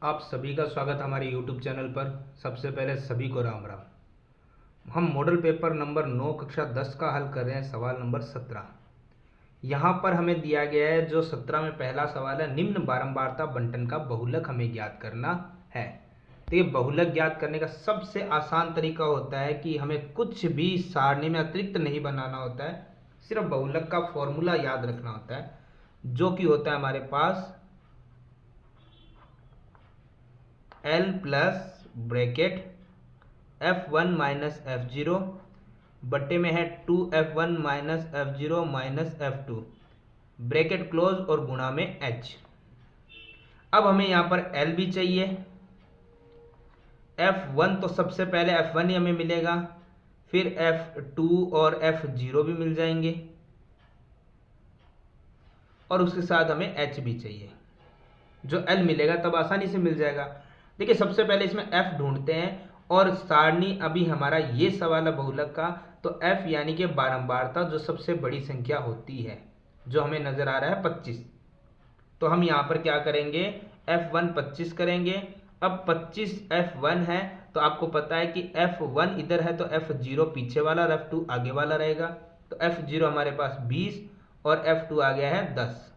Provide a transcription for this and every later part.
आप सभी का स्वागत हमारे YouTube चैनल पर। सबसे पहले सभी को राम राम। हम मॉडल पेपर नंबर 9 कक्षा 10 का हल कर रहे हैं, सवाल नंबर 17। यहाँ पर हमें दिया गया है जो 17 में पहला सवाल है, निम्न बारंबारता बंटन का बहुलक हमें ज्ञात करना है। तो ये बहुलक ज्ञात करने का सबसे आसान तरीका होता है कि हमें कुछ भी सारणी में अतिरिक्त नहीं बनाना होता है, सिर्फ बहुलक का फॉर्मूला याद रखना होता है, जो कि होता है हमारे पास L plus bracket F1 minus F0 बट्टे में है 2F1 minus F0 minus F2 bracket close और गुणा में H। अब हमें यहाँ पर L भी चाहिए। F1 तो सबसे पहले F1 ही हमें मिलेगा, फिर F2 और F0 भी मिल जाएंगे और उसके साथ हमें H भी चाहिए। जो L मिलेगा तब आसानी से मिल जाएगा। देखिए सबसे पहले इसमें F ढूंढते हैं और सारणी अभी हमारा ये सवाल है बहुलक का, तो F यानी कि बारंबारता जो सबसे बड़ी संख्या होती है, जो हमें नजर आ रहा है 25। तो हम यहाँ पर क्या करेंगे, F1 25 करेंगे। अब 25 F1 है तो आपको पता है कि F1 इधर है तो F0 पीछे वाला और F2 आगे वाला रहेगा। तो F0 हमारे पास 20 और F2 आ गया है 10।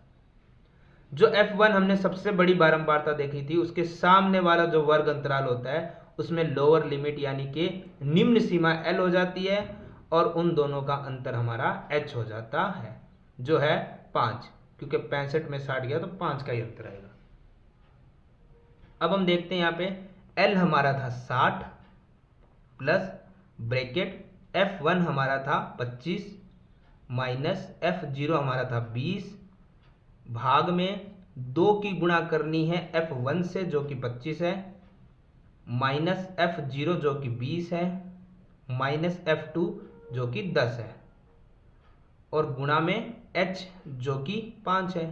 जो F1 हमने सबसे बड़ी बारंबारता देखी थी, उसके सामने वाला जो वर्ग अंतराल होता है उसमें लोअर लिमिट यानी कि निम्न सीमा L हो जाती है और उन दोनों का अंतर हमारा H हो जाता है, जो है 5, क्योंकि 65 में 60 गया तो 5 का ही अंतर आएगा। अब हम देखते हैं यहाँ पे L हमारा था 60 प्लस ब्रैकेट F1 हमारा था 25 माइनस F0 हमारा था 20 भाग में 2 की गुणा करनी है F1 से जो कि 25 है, माइनस F0 जो कि 20 है, माइनस F2 जो कि 10 है और गुणा में H जो कि 5 है।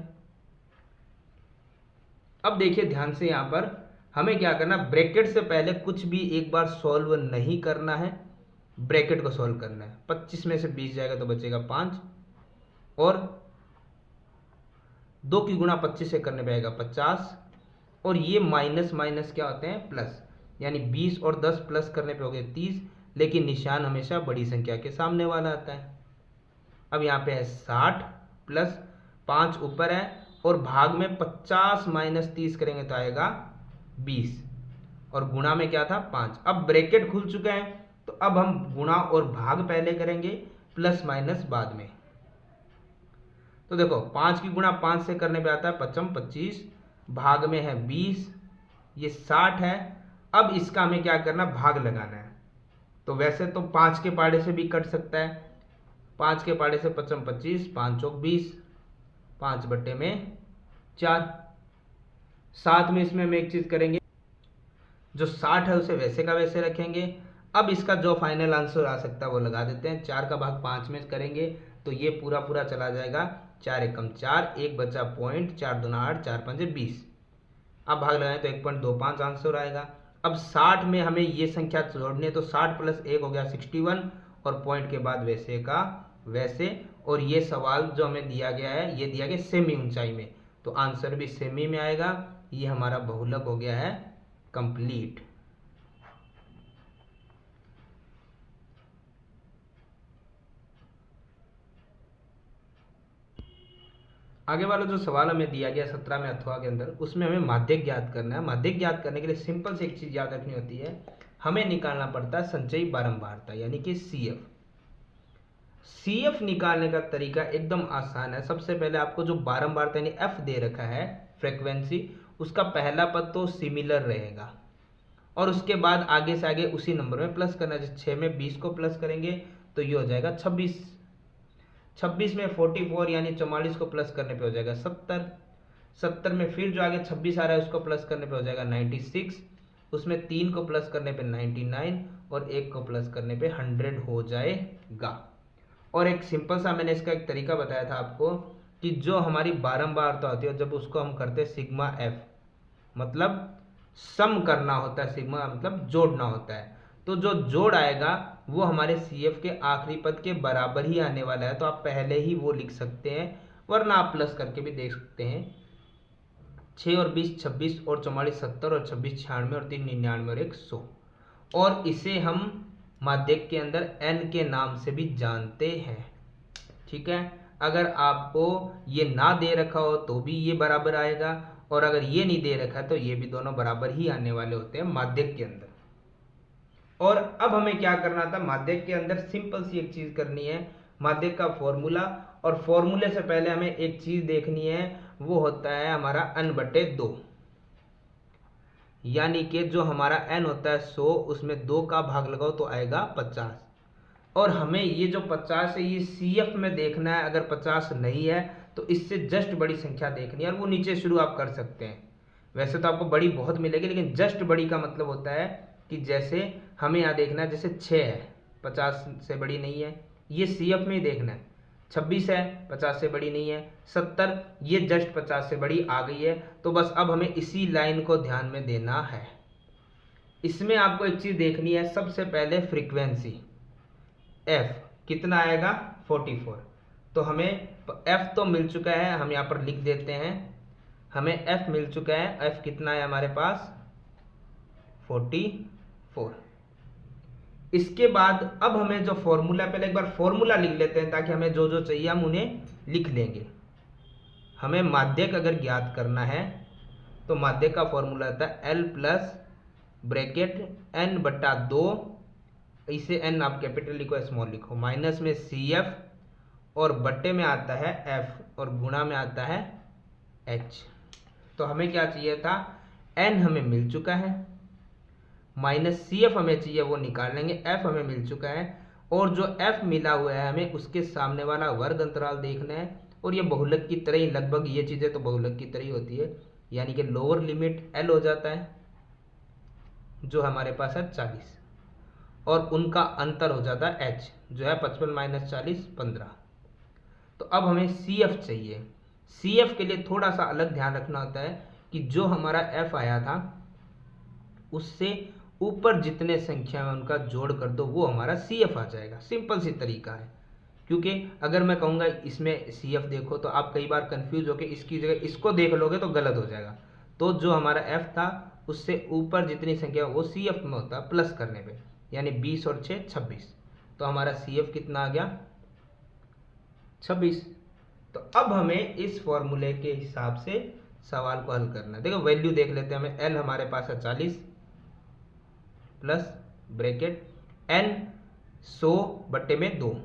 अब देखिए ध्यान से, यहाँ पर हमें क्या करना, ब्रैकेट से पहले कुछ भी एक बार सॉल्व नहीं करना है, ब्रैकेट को सॉल्व करना है। 25 में से 20 जाएगा तो बचेगा 5 और 2 की गुणा 25 से करने पे आएगा 50 और ये माइनस माइनस क्या होते हैं, प्लस, यानी 20 और 10 प्लस करने पे हो गए 30, लेकिन निशान हमेशा बड़ी संख्या के सामने वाला आता है। अब यहाँ पे है 60 प्लस 5 ऊपर है और भाग में 50 माइनस 30 करेंगे तो आएगा 20 और गुणा में क्या था 5। अब ब्रैकेट खुल चुका है तो अब हम गुणा और भाग पहले करेंगे, प्लस माइनस बाद में। तो देखो 5 की गुणा 5 से करने पे आता है 55 25, भाग में है 20, ये 60 है। अब इसका हमें क्या करना, भाग लगाना है। तो वैसे तो 5 के पाड़े से भी कट सकता है, 5 के पाड़े से 55 25, 5 चौक 20, 5 बट्टे में 4। साथ में इसमें हम एक चीज करेंगे, जो 60 है उसे वैसे का वैसे रखेंगे। अब इसका जो फाइनल आंसर आ सकता है वो लगा देते हैं। 4 का भाग 5 में करेंगे तो ये पूरा पूरा चला जाएगा, 4 एकम 4, एक बचा पॉइंट, 4 दूना 8, 4 पंजे 20। अब भाग लगाएं तो 1.25 आंसर आएगा। अब 60 में हमें ये संख्या जोड़नी है तो 60 प्लस 1 हो गया 61 और पॉइंट के बाद वैसे का वैसे। और ये सवाल जो हमें दिया गया है ये दिया गया सेमी ऊंचाई में, तो आंसर भी सेमी में आएगा। ये हमारा बहुलक हो गया है कंप्लीट। आगे वाला जो सवाल हमें दिया गया 17 में अथवा के अंदर, उसमें हमें माध्यक ज्ञात करना है। माध्यक ज्ञात करने के लिए सिंपल से एक चीज याद रखनी होती है, हमें निकालना पड़ता है संचयी बारंबारता यानी कि CF। CF निकालने का तरीका एकदम आसान है। सबसे पहले आपको जो बारंबारता यानी F दे रखा है, फ्रीक्वेंसी, उसका पहला पद तो सिमिलर रहेगा और उसके बाद आगे से आगे उसी नंबर में प्लस करना है। जैसे 6 में 20 को प्लस करेंगे तो ये हो जाएगा 26, 26 में 44 यानी 44 को प्लस करने पे हो जाएगा 70, 70 में फिर जो आगे 26 आ रहा है उसको प्लस करने पे हो जाएगा 96, उसमें 3 को प्लस करने पे 99 और 1 को प्लस करने पे 100 हो जाएगा। और एक सिंपल सा मैंने इसका एक तरीका बताया था आपको कि जो हमारी बारंबारता होती है जब उसको हम करते हैं सिग्मा F, मतलब सम करना होता है, सिग्मा मतलब जोड़ना होता है, तो जो जोड़ आएगा वो हमारे CF के आखिरी पद के बराबर ही आने वाला है। तो आप पहले ही वो लिख सकते हैं, वरना आप प्लस करके भी देख सकते हैं। 6 और 20 26 और 44 70 और 26 96 और 3 99 और 1 100। और इसे हम माध्यक के अंदर n के नाम से भी जानते हैं। ठीक है, अगर आपको ये ना दे रखा हो तो भी ये बराबर आएगा, और अगर ये नहीं दे रखा है तो ये भी दोनों बराबर ही आने वाले होते हैं माध्यक के अंदर। और अब हमें क्या करना था, माध्यक के अंदर सिंपल सी एक चीज करनी है, माध्यक का फॉर्मूला। और फॉर्मूले से पहले हमें एक चीज देखनी है, वो होता है हमारा n/2, यानी कि जो हमारा n होता है 100, उसमें 2 का भाग लगाओ तो आएगा 50। और हमें ये जो 50 है ये CF में देखना है। अगर 50 नहीं है तो इससे जस्ट बड़ी संख्या देखनी है, और वो नीचे शुरू आप कर सकते हैं। वैसे तो आपको बड़ी बहुत मिलेगी, लेकिन जस्ट बड़ी का मतलब होता है कि जैसे हमें यहाँ देखना है, जैसे 6 है 50 से बड़ी नहीं है, ये CF में ही देखना है। 26 है 50 से बड़ी नहीं है। 70 ये जस्ट 50 से बड़ी आ गई है। तो बस अब हमें इसी लाइन को ध्यान में देना है। इसमें आपको एक चीज देखनी है, सबसे पहले फ्रीक्वेंसी f कितना आएगा 44। तो हमें f तो मिल चुका है, हम यहाँ पर लिख देते हैं, हमें f मिल चुका है। f कितना है हमारे पास 44। इसके बाद अब हमें जो फॉर्मूला, पहले एक बार फॉर्मूला लिख लेते हैं ताकि हमें जो जो चाहिए हम उन्हें लिख लेंगे। हमें माध्यक अगर ज्ञात करना है तो माध्यक का फॉर्मूला होता है L प्लस ब्रैकेट n/2, इसे n आप कैपिटल लिखो स्मॉल लिखो, माइनस में CF, और बट्टे में आता है F, और गुणा में आता है H। तो हमें क्या चाहिए था, n हमें मिल चुका है, माइनस CF हमें चाहिए, वो निकाल लेंगे। F हमें मिल चुका है, और जो F मिला हुआ है हमें उसके सामने वाला वर्ग अंतराल देखना है। और ये बहुलक की तरह ही, लगभग ये चीज़ें तो बहुलक की तरह ही होती है, यानी कि लोअर लिमिट L हो जाता है जो हमारे पास है 40, और उनका अंतर हो जाता है H जो है 55 - 40 15। तो अब हमें CF चाहिए। CF के लिए थोड़ा सा अलग ध्यान रखना होता है कि जो हमारा F आया था उससे ऊपर जितने संख्या में उनका जोड़ कर दो वो हमारा CF आ जाएगा। सिंपल सी तरीका है, क्योंकि अगर मैं कहूँगा इसमें CF देखो तो आप कई बार कंफ्यूज होकर इसकी जगह इसको देख लोगे तो गलत हो जाएगा। तो जो हमारा F था उससे ऊपर जितनी संख्या वो CF में होता है प्लस करने पे, यानी 20 और 6 26। तो हमारा CF कितना आ गया 26। तो अब हमें इस फॉर्मूले के हिसाब से सवाल को हल करना है। देखो वैल्यू देख लेते हैं, हमें L हमारे पास है 40 plus bracket n 100/2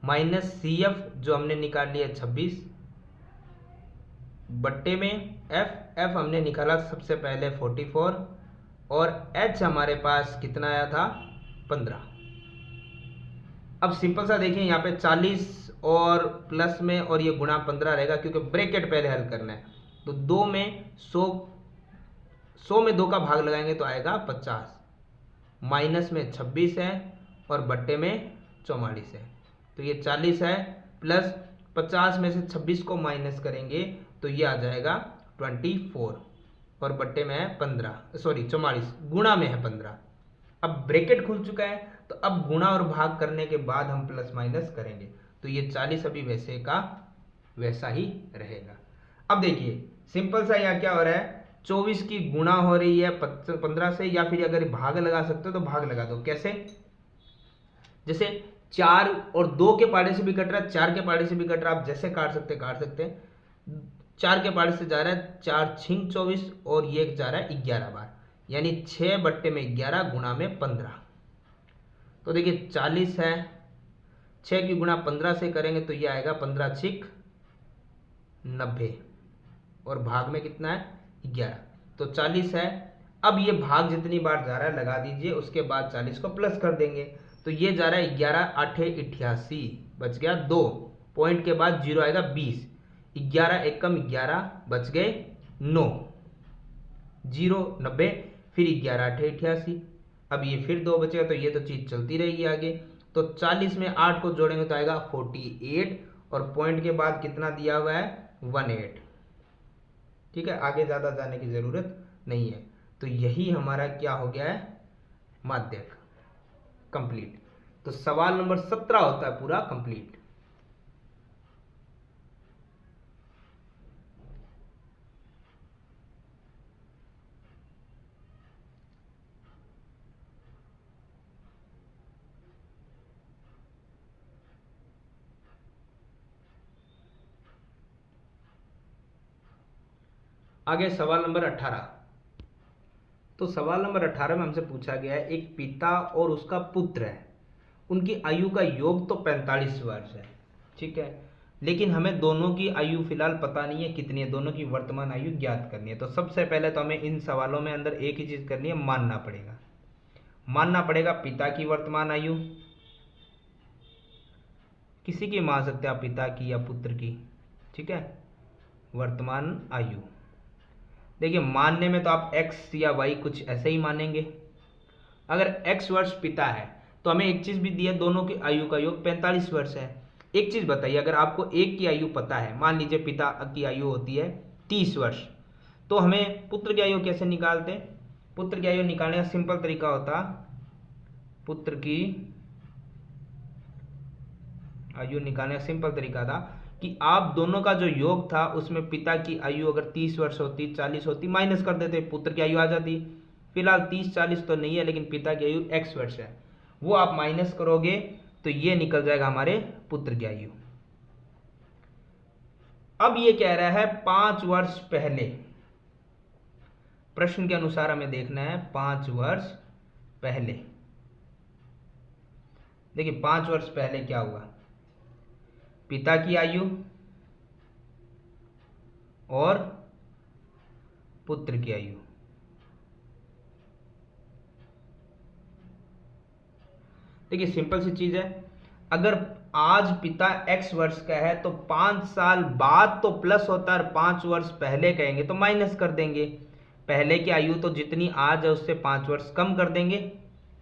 minus CF जो हमने निकाल लिया 26 बट्टे में f हमने निकाला सबसे पहले 44, और h हमारे पास कितना आया था 15। अब सिंपल सा देखें, यहाँ पे 40 और प्लस में और ये गुणा 15 रहेगा, क्योंकि ब्रैकेट पहले हल करना है। तो 2 में 100 में 2 का भाग लगाएंगे तो आएगा 50, माइनस में 26 है और बट्टे में 44 है। तो ये 40 है, प्लस 50 में से 26 को माइनस करेंगे तो ये आ जाएगा 24, और बट्टे में है 15, सॉरी 44, गुणा में है 15। अब ब्रैकेट खुल चुका है, तो अब गुणा और भाग करने के बाद हम प्लस माइनस करेंगे, तो ये 40 अभी वैसे का वैसा ही रहेगा। अब देखिए सिंपल सा यहाँ क्या हो रहा है, 24 की गुणा हो रही है 15 से, या फिर अगर भाग लगा सकते हो तो भाग लगा दो। कैसे, जैसे 4 और 2 के पाड़े से भी कट रहा है, 4 के पाड़े से भी कट रहा है, आप जैसे काट सकते हैं। 4 के पाड़े से जा रहा है 4 छिंग 24, और ये जा रहा है 11 बार, यानी 6/11 गुणा में 15। तो देखिए 40 है, 6 की गुणा 15 से करेंगे तो ये आएगा 15 छिक 90, और भाग में कितना है 11, तो 40 है। अब ये भाग जितनी बार जा रहा है लगा दीजिए, उसके बाद 40 को प्लस कर देंगे, तो ये जा रहा है 11 8 88, बच गया 2, पॉइंट के बाद 0 आएगा 20, 11 एकम 11 बच गए 9, 0 90, फिर 11 8 88, अब ये फिर 2 बचेगा, तो ये तो चीज़ चलती रहेगी आगे। तो 40 में 8 को जोड़ेंगे तो आएगा 48, और पॉइंट के बाद कितना दिया हुआ है 18। ठीक है, आगे ज़्यादा जाने की ज़रूरत नहीं है। तो यही हमारा क्या हो गया है माध्यक कंप्लीट। तो सवाल नंबर 17 होता है पूरा कंप्लीट। आगे सवाल नंबर 18। तो सवाल नंबर 18 में हमसे पूछा गया है, एक पिता और उसका पुत्र है, उनकी आयु का योग तो 45 वर्ष है, ठीक है, लेकिन हमें दोनों की आयु फिलहाल पता नहीं है कितनी है, दोनों की वर्तमान आयु ज्ञात करनी है। तो सबसे पहले तो हमें इन सवालों में अंदर एक ही चीज करनी है, मानना पड़ेगा पिता की वर्तमान आयु, किसी की मान सकते हैं आप, पिता की या पुत्र की, ठीक है, वर्तमान आयु। देखिए मानने में तो आप x या y कुछ ऐसे ही मानेंगे। अगर x वर्ष पिता है तो हमें एक चीज भी दी है, दोनों की आयु का योग 45 वर्ष है। एक चीज बताइए, अगर आपको एक की आयु पता है, मान लीजिए पिता की आयु होती है 30 वर्ष, तो हमें पुत्र की आयु कैसे निकालते? पुत्र की आयु निकालने का सिंपल तरीका होता, पुत्र की आयु निकालने का सिंपल तरीका था कि आप दोनों का जो योग था उसमें पिता की आयु अगर 30 वर्ष होती, 40 होती, माइनस कर देते, पुत्र की आयु आ जाती। फिलहाल 30-40 तो नहीं है, लेकिन पिता की आयु x वर्ष है, वो आप माइनस करोगे तो ये निकल जाएगा हमारे पुत्र की आयु। अब ये कह रहा है 5 वर्ष पहले, प्रश्न के अनुसार हमें देखना है 5 वर्ष पहले। देखिए 5 वर्ष पहले क्या हुआ, पिता की आयु और पुत्र की आयु। देखिए सिंपल सी चीज है, अगर आज पिता x वर्ष का है तो 5 साल बाद तो प्लस होता है, 5 वर्ष पहले कहेंगे तो माइनस कर देंगे। पहले की आयु तो जितनी आज है उससे 5 वर्ष कम कर देंगे,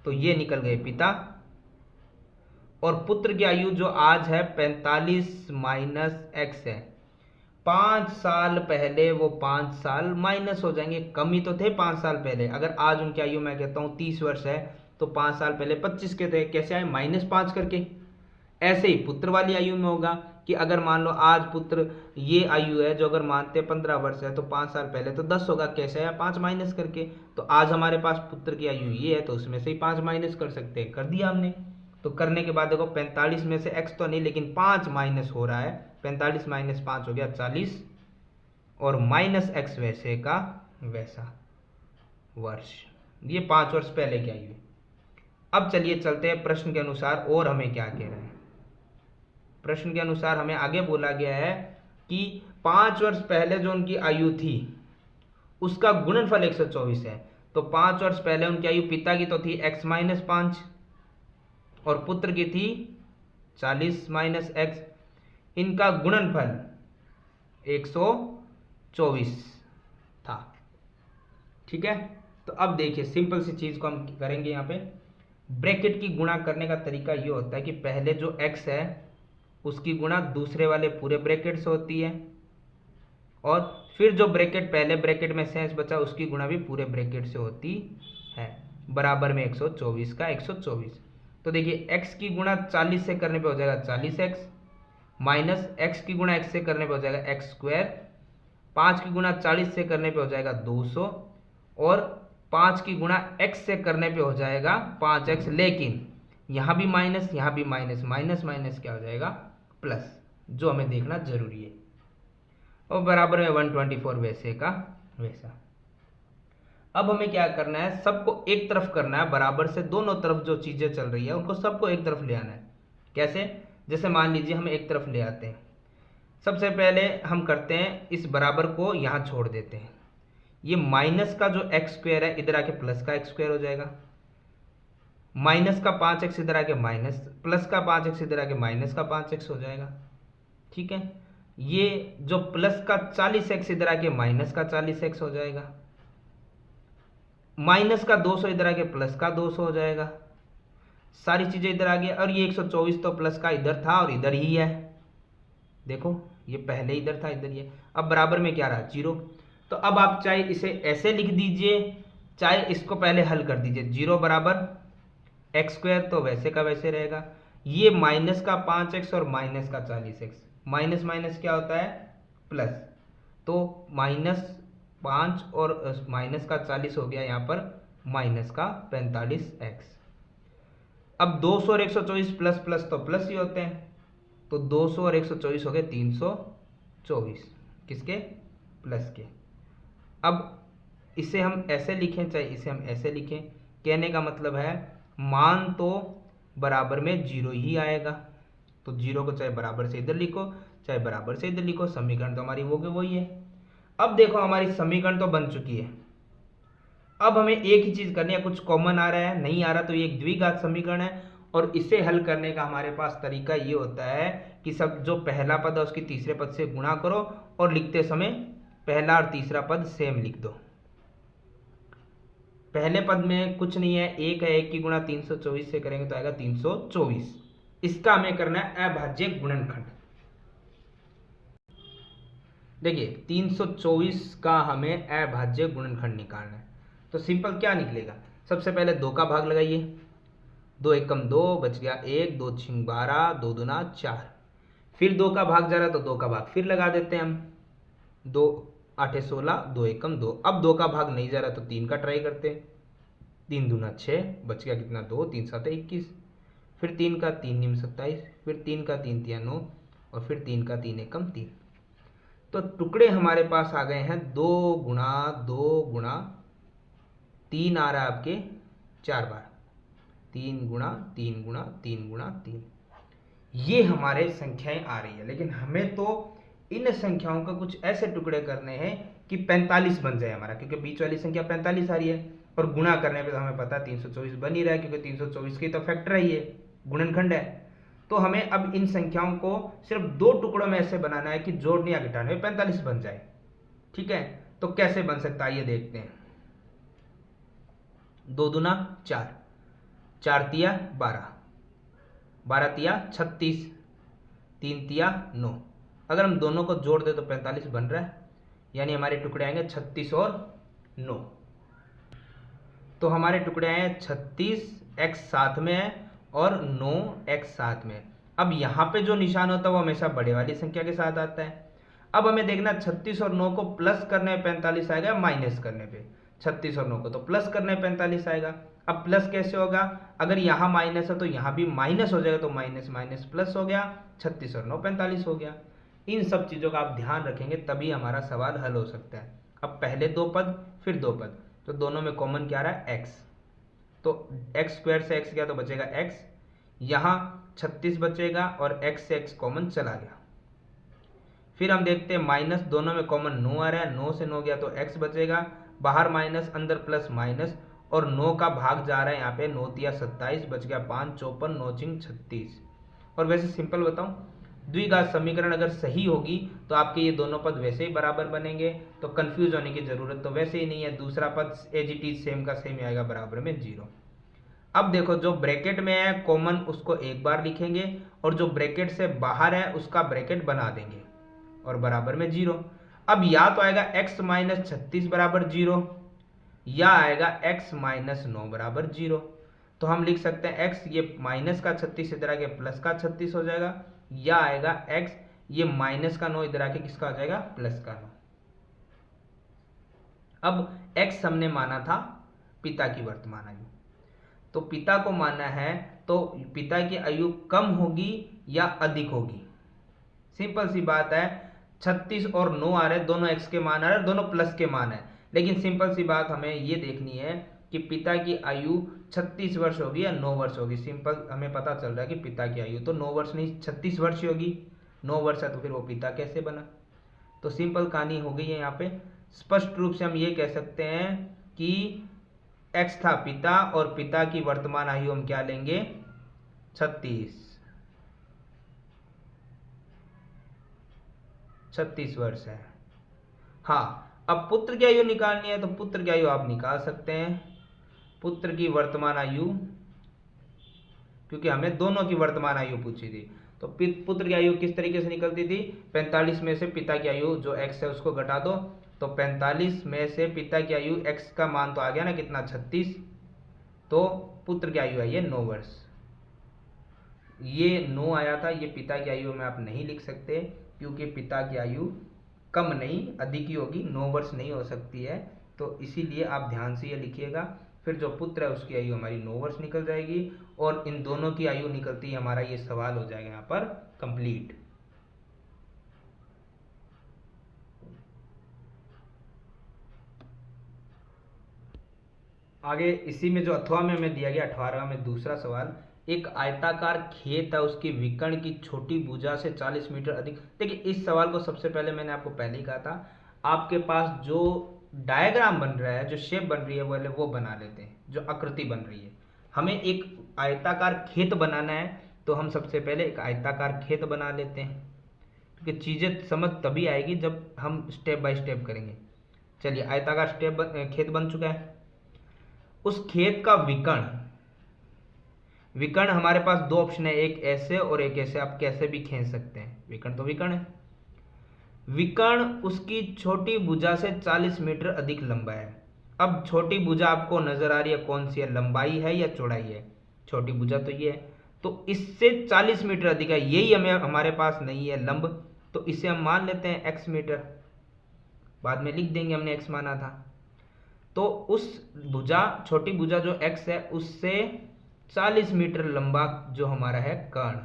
तो ये निकल गए पिता। और पुत्र की आयु जो आज है 45 माइनस x है, 5 साल पहले वो 5 साल माइनस हो जाएंगे, कम ही तो थे 5 साल पहले। अगर आज उनकी आयु मैं कहता हूँ 30 वर्ष है तो 5 साल पहले 25 के थे, कैसे आए, -5 करके। ऐसे ही पुत्र वाली आयु में होगा कि अगर मान लो आज पुत्र ये आयु है जो अगर मानते 15 वर्ष है तो 5 साल पहले तो 10 होगा, कैसे आया, 5 माइनस करके। तो आज हमारे पास पुत्र की आयु ये है तो उसमें से ही 5 माइनस कर सकते हैं, कर दिया हमने। तो करने के बाद देखो 45 में से x तो नहीं लेकिन 5 माइनस हो रहा है, 45 माइनस 5 हो गया 40, और माइनस x वैसे का वैसा वर्ष। ये 5 वर्ष पहले की आयु है। अब चलिए चलते हैं प्रश्न के अनुसार, और हमें क्या कह रहे हैं। प्रश्न के अनुसार हमें आगे बोला गया है कि 5 वर्ष पहले जो उनकी आयु थी उसका गुणनफल 124 है। तो 5 वर्ष पहले उनकी आयु पिता की तो थी x माइनस 5 और पुत्र की थी 40 माइनस x, इनका गुणनफल 124 था, ठीक है। तो अब देखिए सिंपल सी चीज को हम करेंगे, यहाँ पे ब्रैकेट की गुणा करने का तरीका ये होता है कि पहले जो x है उसकी गुणा दूसरे वाले पूरे ब्रैकेट से होती है, और फिर जो ब्रैकेट पहले ब्रैकेट में शेष बचा उसकी गुणा भी पूरे ब्रैकेट से होती है, बराबर में 124 का 124। तो देखिए x की गुणा 40 से करने पे हो जाएगा 40x, माइनस x की गुणा x से करने पे हो जाएगा x स्क्वायर, 5 की गुणा 40 से करने पे हो जाएगा 200, और 5 की गुणा x से करने पे हो जाएगा 5x, लेकिन यहाँ भी माइनस यहाँ भी माइनस, माइनस माइनस क्या हो जाएगा प्लस, जो हमें देखना जरूरी है, और बराबर में 124 वैसे का वैसा। अब हमें क्या करना है, सबको एक तरफ करना है, बराबर से दोनों तरफ जो चीजें चल रही है उनको सबको एक तरफ ले आना है। कैसे, जैसे मान लीजिए हम एक तरफ ले आते हैं, सबसे पहले हम करते हैं इस बराबर को यहाँ छोड़ देते हैं, ये माइनस का जो एक्स स्क्वायर है इधर आके प्लस का एक्स स्क्वायर हो जाएगा, माइनस का 5x इधर आके माइनस, प्लस का 5x इधर आके माइनस का 5x हो जाएगा, ठीक है। ये जो प्लस का 40x इधर आके माइनस का 40x हो जाएगा, माइनस का 200 इधर आके प्लस का 200 हो जाएगा, सारी चीजें इधर आ गई। और ये 124 तो प्लस का इधर था और इधर ही है, देखो ये पहले इधर था इधर ही है। अब बराबर में क्या रहा, 0। तो अब आप चाहे इसे ऐसे लिख दीजिए, चाहे इसको पहले हल कर दीजिए, 0 बराबर एक्स स्क्वायर तो वैसे का वैसे रहेगा, ये माइनस का 5x और माइनस का 40x, माइनस माइनस क्या होता है प्लस, तो -5 और माइनस का 40 हो गया यहाँ पर माइनस का 45x। अब 200 और 124 प्लस प्लस तो प्लस ही होते हैं, तो 200 और 124 हो गए 324, किसके, प्लस के। अब इसे हम ऐसे लिखें चाहे इसे हम ऐसे लिखें, कहने का मतलब है मान तो बराबर में जीरो ही आएगा, तो जीरो को चाहे बराबर से इधर लिखो चाहे बराबर से इधर लिखो, समीकरण तो हमारी वो के वही है। अब देखो हमारी समीकरण तो बन चुकी है, अब हमें एक ही चीज करनी है, कुछ कॉमन आ रहा है नहीं आ रहा तो ये एक द्विघात समीकरण है, और इसे हल करने का हमारे पास तरीका ये होता है कि सब जो पहला पद है उसकी तीसरे पद से गुणा करो और लिखते समय पहला और तीसरा पद सेम लिख दो। पहले पद में कुछ नहीं है, एक है, एक की गुणा 324 से करेंगे तो आएगा 324। इसका हमें करना है अभाज्य गुणनखंड। देखिए 324 का हमें अभाज्य गुणनखंड निकालना है, तो सिंपल क्या निकलेगा, सबसे पहले 2 का भाग लगाइए, 2 एकम 2 बच गया 1, 2 छिंग 12, 2 दूना 4, फिर 2 का भाग जा रहा तो 2 का भाग फिर लगा देते हैं हम, 2 8 16, 2 एकम 2। अब 2 का भाग नहीं जा रहा तो 3 का ट्राई करते हैं, 3 दूना 6 बच गया कितना 2, 3 7 21, फिर 3 का 3 निम 27, फिर 3 का 3 तिया 9 और फिर 3 का 3 एकम 3। तो टुकड़े हमारे पास आ गए हैं 2 गुणा 2 गुणा 3 आ रहा है आपके 4 बार, 3 गुणा 3 गुणा 3 गुणा 3, ये हमारे संख्याएं आ रही है। लेकिन हमें तो इन संख्याओं का कुछ ऐसे टुकड़े करने हैं कि 45 बन जाए हमारा, क्योंकि बीच वाली संख्या 45 आ रही है और गुणा करने पे तो हमें पता 324 बन ही रहा है, क्योंकि 324 की तो फैक्टर है, ये गुणनखंड है। तो हमें अब इन संख्याओं को सिर्फ 2 टुकड़ों में ऐसे बनाना है कि जोड़ने या घटाने में 45 बन जाए। ठीक है, तो कैसे बन सकता है ये देखते हैं। 2 दूना 4, 4 तिया 12, 12 तिया 36, 3 तिया 9। अगर हम दोनों को जोड़ दे तो 45 बन रहा है, यानी हमारे टुकड़े आएंगे 36 और 9। तो हमारे टुकड़े आए 36, x साथ में है और 9 x साथ में। अब यहाँ पे जो निशान होता है वो हमेशा बड़े वाली संख्या के साथ आता है। अब हमें देखना 36 और 9 को प्लस करने पे 45 आएगा, माइनस करने पे 36 और 9 को तो प्लस करने पे 45 आएगा। अब प्लस कैसे होगा, अगर यहाँ माइनस है तो यहाँ भी माइनस हो जाएगा, तो माइनस माइनस प्लस हो गया, 36 और 9 45 हो गया। इन सब चीज़ों का आप ध्यान रखेंगे तभी हमारा सवाल हल हो सकता है। अब पहले 2 पद फिर 2 पद, तो दोनों में कॉमन क्या रहा है x, तो x स्क्वायर से x गया तो बचेगा x, यहाँ 36 बचेगा और x से x कॉमन चला गया। फिर हम देखते हैं माइनस, दोनों में कॉमन 9 आ रहा है, 9 से 9 गया तो x बचेगा, बाहर माइनस अंदर प्लस माइनस, और 9 का भाग जा रहा है यहाँ पे, 9 तिया 27 बच गया 5 54, 9 चिंग 36। और वैसे सिंपल बताऊं, द्विघात समीकरण अगर सही होगी तो आपके ये दोनों पद वैसे ही बराबर बनेंगे, तो कंफ्यूज होने की जरूरत तो वैसे ही नहीं है, दूसरा पद एज इट इज सेम का सेम आएगा बराबर में 0। अब देखो जो ब्रैकेट में है कॉमन उसको एक बार लिखेंगे और जो ब्रैकेट से बाहर है उसका ब्रैकेट बना देंगे और बराबर में 0। अब या तो आएगा x माइनस 36 बराबर 0 या आएगा x माइनस 9 बराबर 0। तो हम लिख सकते हैं x ये माइनस का 36 इधर आके प्लस का 36 हो जाएगा, या आएगा x ये माइनस का 9 इधर आके किसका हो जाएगा, प्लस का 9। अब x हमने माना था पिता की वर्तमान आयु, तो पिता को मानना है तो पिता की आयु कम होगी या अधिक होगी। सिंपल सी बात है, 36 और 9 आ रहे हैं, दोनों x के मान आ रहे हैं, दोनों प्लस के मान है, लेकिन सिंपल सी बात हमें ये देखनी है कि पिता की आयु 36 वर्ष होगी या 9 वर्ष होगी। सिंपल हमें पता चल रहा है कि पिता की आयु तो 9 वर्ष नहीं 36 वर्ष होगी, 9 वर्ष है तो फिर वो पिता कैसे बना। तो सिंपल कहानी हो गई है यहाँ पे। स्पष्ट रूप से हम ये कह सकते हैं कि x था पिता और पिता की वर्तमान आयु हम क्या लेंगे 36 वर्ष है। हाँ, अब पुत्र की आयु निकालनी है तो पुत्र की आयु आप निकाल सकते हैं, पुत्र की वर्तमान आयु, क्योंकि हमें दोनों की वर्तमान आयु पूछी थी, तो पुत्र की आयु किस तरीके से निकलती थी, 45 में से पिता की आयु जो x है उसको घटा दो, तो 45 में से पिता की आयु x का मान तो आ गया ना कितना 36, तो पुत्र की आयु आई है 9 वर्ष। ये 9 आया था, ये पिता की आयु में आप नहीं लिख सकते क्योंकि पिता की आयु कम नहीं अधिक ही होगी, 9 वर्ष नहीं हो सकती है, तो इसीलिए आप ध्यान से ये लिखिएगा। फिर जो पुत्र है उसकी आयु हमारी 9 वर्ष निकल जाएगी और इन दोनों की आयु निकलती है, हमारा ये सवाल हो जाएगा यहाँ पर कंप्लीट। आगे इसी में जो अथवा में हमें दिया गया 18वां में दूसरा सवाल, एक आयताकार खेत है, उसकी विकर्ण की छोटी भुजा से 40 मीटर अधिक। देखिए इस सवाल को सबसे पहले मैंने आपको पहले ही कहा था, आपके पास जो डायग्राम बन रहा है, जो शेप बन रही है वो बना लेते हैं, जो आकृति बन रही है। हमें एक आयताकार खेत बनाना है तो हम सबसे पहले एक आयताकार खेत बना लेते हैं, क्योंकि चीज़ें समझ तभी आएगी जब हम स्टेप बाय स्टेप करेंगे। चलिए आयताकार खेत बन चुका है। उस खेत का विकर्ण हमारे पास दो ऑप्शन है, एक ऐसे और एक ऐसे, आप कैसे भी खींच सकते हैं, विकर्ण तो विकर्ण है। विकर्ण उसकी छोटी भुजा से 40 मीटर अधिक लंबा है। अब छोटी भुजा आपको नजर आ रही है कौन सी है, लंबाई है या चौड़ाई है? छोटी भुजा तो ये है, तो इससे 40 मीटर अधिक है, यही हमारे पास नहीं है लंब, तो इसे हम मान लेते हैं x मीटर, बाद में लिख देंगे हमने x माना था। तो उस भुजा, छोटी भुजा जो x है, उससे 40 मीटर लंबा जो हमारा है कर्ण,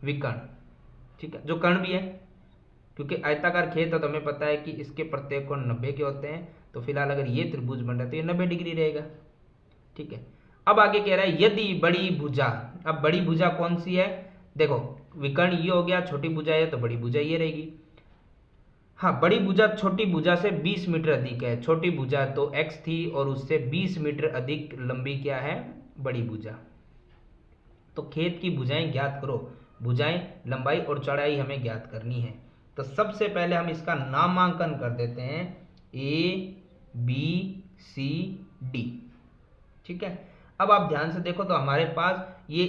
विकर्ण, ठीक है, जो कर्ण भी है, क्योंकि आयताकार खेत है तो हमें पता है कि इसके प्रत्येक कोण 90 के होते हैं। तो फिलहाल अगर ये त्रिभुज बन रहा है तो ये 90 डिग्री रहेगा, ठीक है। अब आगे कह रहा है यदि बड़ी भुजा, अब बड़ी भुजा कौन सी है? देखो विकर्ण ये हो गया, छोटी भुजा है तो बड़ी भुजा ये रहेगी। हाँ, बड़ी भुजा छोटी भुजा से 20 मीटर अधिक है। छोटी भुजा तो x थी और उससे 20 मीटर अधिक लंबी क्या है? बड़ी भुजा। तो खेत की भुजाएं ज्ञात करो, भुजाएं, लंबाई और चौड़ाई हमें ज्ञात करनी है। तो सबसे पहले हम इसका नामांकन कर देते हैं A B C D, ठीक है। अब आप ध्यान से देखो तो हमारे पास ये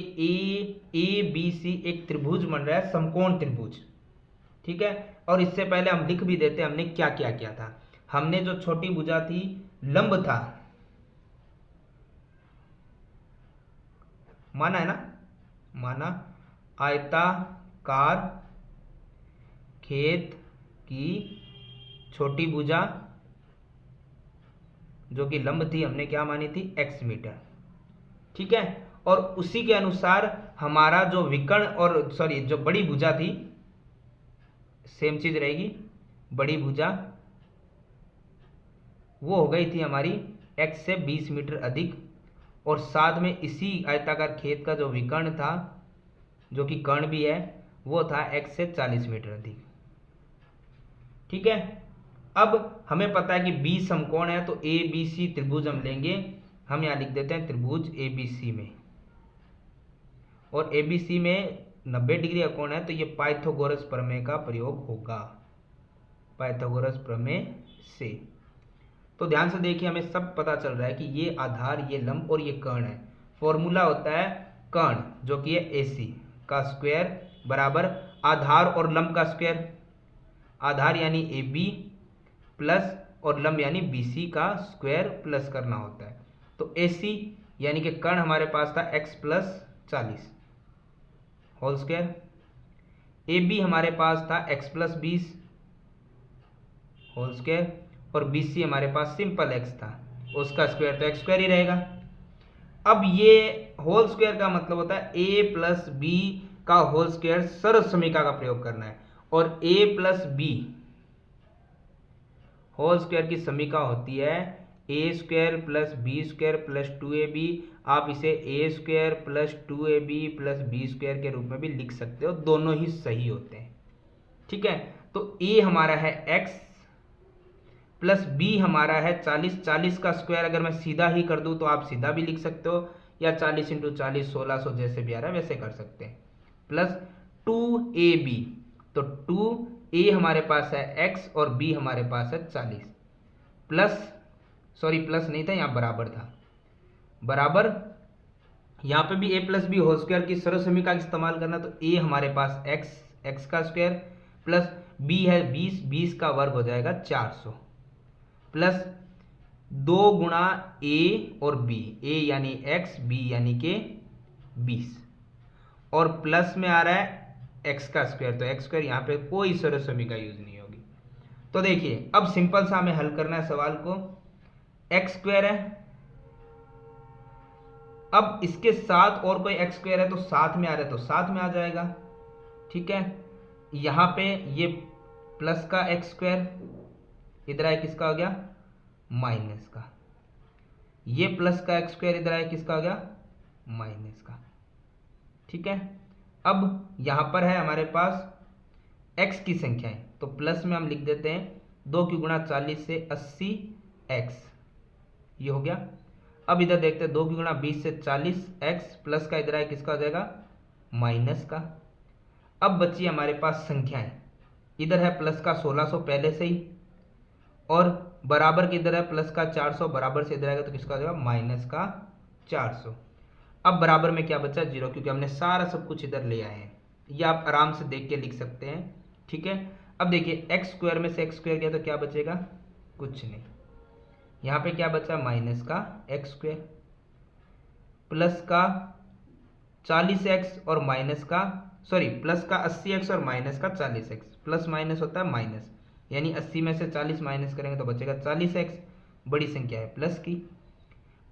A B C एक त्रिभुज बन रहा है, समकोण त्रिभुज, ठीक है। और इससे पहले हम लिख भी देते हैं हमने क्या क्या किया था। हमने जो छोटी भुजा थी, लंब था, माना है ना, माना आयताकार खेत की छोटी भुजा जो कि लंब थी, हमने क्या मानी थी? x मीटर, ठीक है। और उसी के अनुसार हमारा जो विकर्ण और सॉरी जो बड़ी भुजा थी, सेम चीज रहेगी, बड़ी भुजा वो हो गई थी हमारी x से 20 मीटर अधिक, और साथ में इसी आयताकार खेत का जो विकर्ण था, जो कि कर्ण भी है, वो था x से 40 मीटर अधिक, ठीक है। अब हमें पता है कि B समकोण है, तो ABC त्रिभुज हम लेंगे, हम यहां लिख देते हैं त्रिभुज ABC में, और ABC में 90 डिग्री का कोण है, तो ये पाइथागोरस प्रमेय का प्रयोग होगा, पाइथागोरस प्रमेय से। तो ध्यान से देखिए, हमें सब पता चल रहा है कि ये आधार, ये लंब और ये कर्ण है। फॉर्मूला होता है कर्ण जो कि है AC का स्क्वायर बराबर आधार और लंब का स्क्वायर, आधार यानी AB प्लस और लंब यानी BC का स्क्वायर प्लस करना होता है। तो AC यानी कि कर्ण हमारे पास था x plus 40 whole square, AB हमारे पास था x प्लस 20 होल स्क्वायर, और BC हमारे पास सिंपल x था, उसका स्क्वायर तो x स्क्वायर ही रहेगा। अब ये होल स्क्वायर का मतलब होता है a प्लस बी का होल स्क्वायर, सर्व समीकरण का प्रयोग करना है, और a plus B whole square की समीकरण होती है a square plus b square plus 2ab। आप इसे ए स्क्वायर प्लस 2ab प्लस बी स्क्वायर के रूप में भी लिख सकते हो, दोनों ही सही होते हैं, ठीक है। तो a हमारा है x प्लस b हमारा है 40, 40 का स्क्वायर अगर मैं सीधा ही कर दूं तो आप सीधा भी लिख सकते हो, या 40 इंटू 40 1600 जैसे भी आ रहा है वैसे कर सकते हैं, प्लस 2ab, तो 2a हमारे पास है x और b हमारे पास है 40, प्लस सॉरी प्लस नहीं था यहाँ बराबर था, बराबर यहाँ पे भी a plus B whole square की सर्व समीकरण का इस्तेमाल करना, तो a हमारे पास x का स्क्वायर प्लस b है 20, 20 का वर्ग हो जाएगा 400, प्लस 2 गुणा a और b, a यानी x, b यानी के 20, और प्लस में आ रहा है x का स्क्वायर, तो x स्क्वायर यहाँ पे कोई सर्व समीकरण यूज नहीं होगी। तो देखिए अब सिंपल सा हमें हल करना है सवाल को, x स्क्वायर है, अब इसके साथ और कोई x स्क्वायर है तो साथ में आ रहा है तो साथ में आ जाएगा, ठीक है। यहां पे ये प्लस का x स्क्वायर, इधर आए किसका हो गया? माइनस का, ये प्लस का एक्स स्क्वायर इधर आया, किसका आ गया, माइनस का। ठीक है, अब यहां पर है हमारे पास x की संख्याएं, तो प्लस में हम लिख देते हैं 2 की गुणा 40 से 80 x, ये हो गया। अब इधर देखते हैं 2 की गुणा 20 से 40 x, प्लस का इधर आया, किसका हो जाएगा, माइनस का। अब बची हमारे पास संख्याएं, इधर है प्लस का 1600 पहले से ही, और बराबर के इधर है प्लस का 400, बराबर से इधर आएगा तो किसका हो जाएगा, माइनस का 400। अब बराबर में क्या बचा, 0, क्योंकि हमने सारा सब कुछ इधर ले आए हैं। ये आप आराम से देख के लिख सकते हैं। ठीक है, अब देखिए एक्स स्क्वायर में से एक्स स्क्वायर गया तो क्या बचेगा, कुछ नहीं। यहाँ पे क्या बचा, माइनस का एक्स स्क्वायर, प्लस का 40x और माइनस का, सॉरी प्लस का 80x और माइनस का 40x, प्लस माइनस होता है माइनस, यानी 80 में से 40 माइनस करेंगे तो बचेगा 40x, बड़ी संख्या है प्लस की।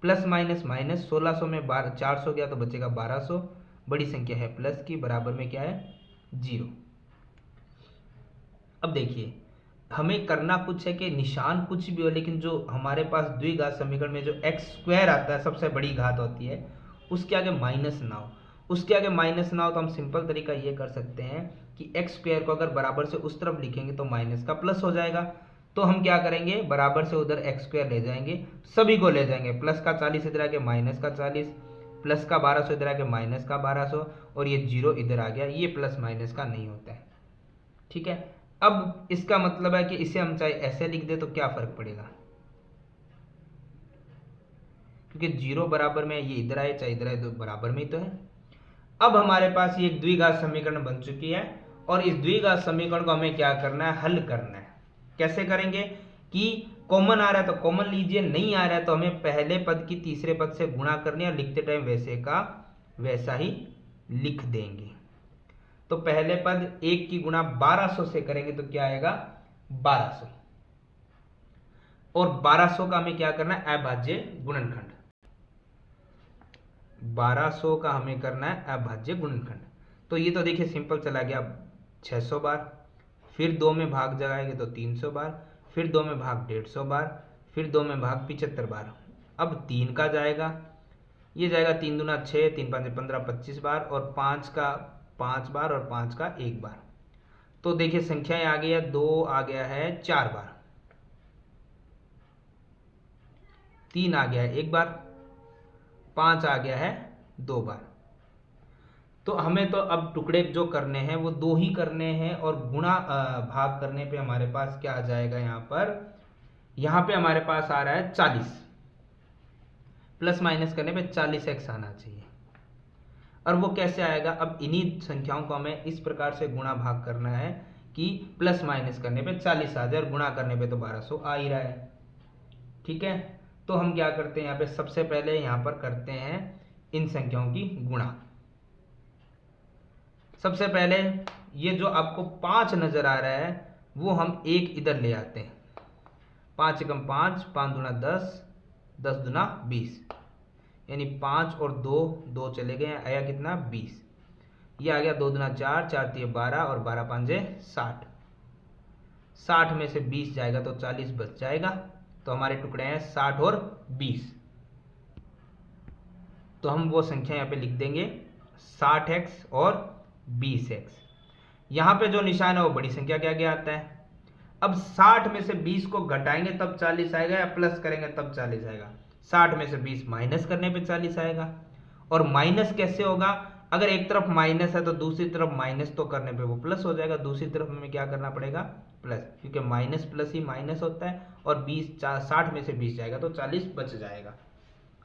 प्लस माइनस माइनस, 1600 में 400 गया तो बचेगा 1200, बड़ी संख्या है प्लस की, बराबर में क्या है, 0। अब देखिए हमें करना कुछ है कि निशान कुछ भी हो, लेकिन जो हमारे पास द्विघात समीकरण में जो एक्स स्क्वायर आता है, सबसे बड़ी घात होती है, उसके आगे माइनस ना हो। उसके आगे माइनस ना हो तो हम सिंपल तरीका ये कर सकते हैं कि एक्स स्क्वायर को अगर बराबर से उस तरफ लिखेंगे तो माइनस का प्लस हो जाएगा। तो हम क्या करेंगे, बराबर से उधर एक्स स्क्वायर ले जाएंगे, सभी को ले जाएंगे, प्लस का 40 इधर आके माइनस का 40, प्लस का 1200 इधर आके माइनस का 1200, और ये 0 इधर आ गया, ये प्लस माइनस का नहीं होता है। ठीक है, अब इसका मतलब है कि इसे हम चाहे ऐसे लिख दे तो क्या फर्क पड़ेगा, क्योंकि 0 बराबर में ये इधर आए चाहे इधर आए तो बराबर में ही तो है। अब हमारे पास ये एक द्विघात समीकरण बन चुकी है, और इस द्विघात समीकरण को हमें क्या करना है, हल करना है। कैसे करेंगे कि कॉमन आ रहा है तो कॉमन लीजिए, नहीं आ रहा है तो हमें पहले पद की तीसरे पद से गुणा करनी है, लिखते टाइम वैसे का वैसा ही लिख देंगे। तो पहले पद 1 की गुणा 1200 से करेंगे तो क्या आएगा, 1200, और 1200 का हमें क्या करना है, अभाज्य गुणनखंड। 1200 का हमें करना है अभाज्य गुणनखंड। तो ये तो देखिए सिंपल चला गया, 600 बार, फिर 2 में भाग जाएंगे तो 300 बार, फिर 2 में भाग 150 बार, फिर 2 में भाग 75 बार। अब 3 का जाएगा, ये जाएगा 3 दूना 6, 3 5 15, 25 बार, और 5 का 5 बार, और 5 का 1 बार। तो देखिए संख्याएं आ गई है, 2 आ गया है 4 बार, 3 आ गया है 1 बार, 5 आ गया है 2 बार। तो हमें तो अब टुकड़े जो करने हैं वो 2 ही करने हैं, और गुणा भाग करने पे हमारे पास क्या आ जाएगा, यहाँ पे हमारे पास आ रहा है 40, प्लस माइनस करने पे 40x आना चाहिए। और वो कैसे आएगा, अब इन्हीं संख्याओं को हमें इस प्रकार से गुणा भाग करना है कि प्लस माइनस करने पे 40 आ जाए, और गुणा करने पे तो 1200 आ ही रहा है। ठीक है, तो हम क्या करते हैं, यहाँ पे सबसे पहले यहाँ पर करते हैं इन संख्याओं की गुणा। सबसे पहले ये जो आपको 5 नजर आ रहा है वो हम 1 इधर ले आते हैं, 5 एकम 5, 5 दूना 10, 10 दूना 20, यानी 5 और 2, 2 चले गए, आया कितना 20, ये आ गया 2 दूना 4, 4 3 12, और 12 5 60, 60 में से 20 जाएगा तो 40 बच जाएगा। तो हमारे टुकड़े हैं 60 और 20, तो हम वो संख्या यहाँ पे लिख देंगे 60x और 20x। यहाँ पे जो निशान है वो बड़ी संख्या के आगे आता है। अब 60 में से 20 को घटाएंगे तब 40 आएगा, या प्लस करेंगे तब 40 आएगा। 60 में से 20 माइनस करने पे 40 आएगा। और माइनस कैसे होगा, अगर एक तरफ माइनस है तो दूसरी तरफ माइनस तो करने पे वो प्लस हो जाएगा, दूसरी तरफ हमें क्या करना पड़ेगा, प्लस, क्योंकि माइनस प्लस ही माइनस होता है। और 60 में से 20 जाएगा तो 40 बच जाएगा।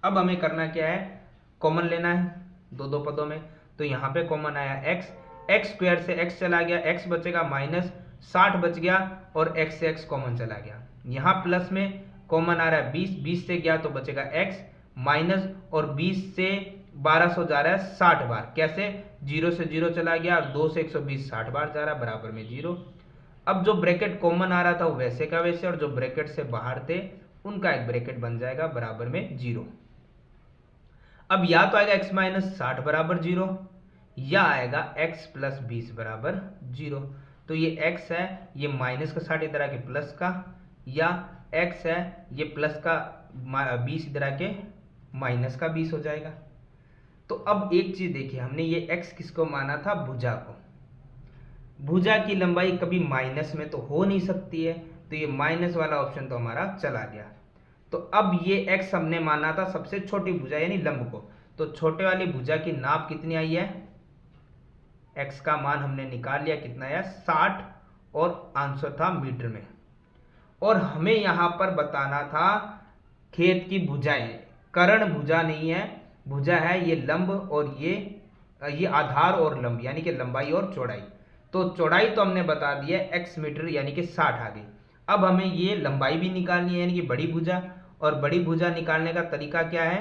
अब हमें करना क्या है, कॉमन लेना है दो पदों में। तो यहाँ पे कॉमन आया x, एक्स स्क्वायर से x चला गया, x बचेगा माइनस 60 बच गया, और x से x कॉमन चला गया। यहाँ प्लस में कॉमन आ रहा है 20, 20 से गया तो बचेगा x माइनस, और 20 से 1200 जा रहा है 60 बार। कैसे, 0 से 0 चला गया, 2 से 120 60 बार जा रहा है, बराबर में 0। अब जो ब्रैकेट कॉमन आ रहा था वो वैसे का वैसे, और जो ब्रैकेट से बाहर थे उनका एक ब्रैकेट बन जाएगा, बराबर में 0। अब या तो आएगा x माइनस 60 बराबर 0, या आएगा x प्लस 20 बराबर 0। तो ये x है, ये माइनस का 60 इधर आके प्लस का, या x है, ये प्लस का 20 इधर आके माइनस का 20 हो जाएगा। तो अब एक चीज देखिए, हमने ये x किसको माना था? भुजा को। भुजा की लंबाई कभी माइनस में तो हो नहीं सकती है, तो ये माइनस वाला ऑप्शन तो हमारा चला गया। तो अब ये x हमने माना था सबसे छोटी भुजा यानी लंब को, तो छोटे वाली भुजा की नाप कितनी आई है? x का मान हमने निकाल लिया, कितना आया? 60, और आंसर था मीटर में। और हमें यहां पर बताना था खेत की भुजाएं, कर्ण भुजा नहीं है, भुजा है ये लंब और ये आधार और लंब यानी कि लंबाई और चौड़ाई। तो चौड़ाई तो हमने बता दी है x मीटर यानी कि 60 आ गई। अब हमें ये लंबाई भी निकालनी है यानी कि बड़ी भुजा, और बड़ी भुजा निकालने का तरीका क्या है?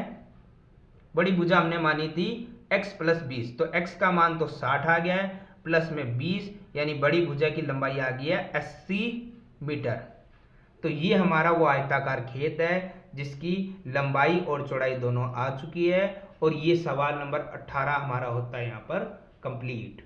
बड़ी भुजा हमने मानी थी x प्लस 20, तो x का मान तो 60 आ गया है, प्लस में 20 यानी बड़ी भुजा की लंबाई आ गई है 80 मीटर। तो ये हमारा वो आयताकार खेत है जिसकी लंबाई और चौड़ाई दोनों आ चुकी है, और ये सवाल नंबर 18 हमारा होता है यहाँ पर कंप्लीट।